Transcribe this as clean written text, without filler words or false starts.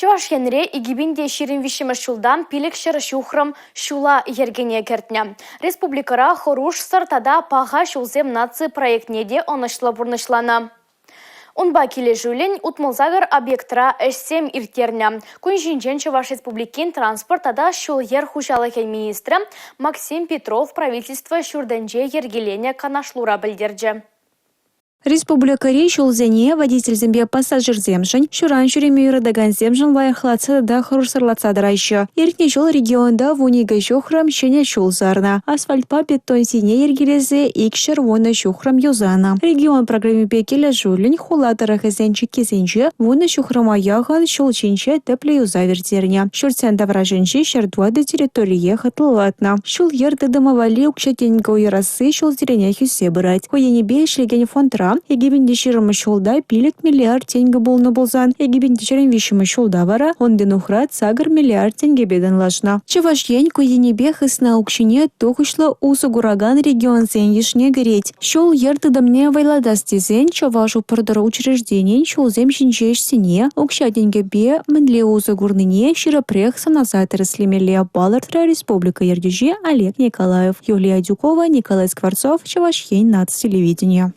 Чуваш Хенре игибинде ширин вишимаш шулдан пилик шыр шухрам шула ергене кертне. Республикара хоруш сартада паға шулзем наци проектнеде онышлы бурнышлана. Унба келе жүлін утмылзагыр объектра эшсем иртерне. Күнжинжен Чуваш Республикин транспортада шул ер хушалыхен министрі Максим Петров правительство шурденже ергелене канашлура білдерді. Республика Рейшулзене водитель зембе пассажир земшин, шуран шуреме юрдаган земшин лайхлаца да харусарлаца драйща. Иртне жол регионда вунига шухрам щене шулзарна. Асфальтпа бетон сине ергелезе икшер вона шухрам юзана. Регион программе пекеля жулин хулатарах эзенчи кезенче вона шухрама яхан шулчинче тепле юза вертерня. Шурцен давраженчи шардуады территории хатлатна. Шул ерды дымавали укшатенька уйрасы шул зеленя хюсе брать. Хуенебе шлеген фонтра егибинде ширымы шулда пилик миллиард тенге болны болзан. Егибинде ширым вишимы шулда вара, онден ухрат сагыр миллиард тенге беден лашна. Чуваш ень куенебе хысна укшине тухышла усугураган регион сен ешне гореть. Шул ерты дамне вайладас тезен Чуваш упордора учреждений шул земшинчеш сине укша тенге бе мэнле усугурныне широпрех саназатыр слемеле балартра республика Ердежи Олег Николаев, Юлия Дюкова, Николай Скворцов, Чуваш ень нацтелевидения.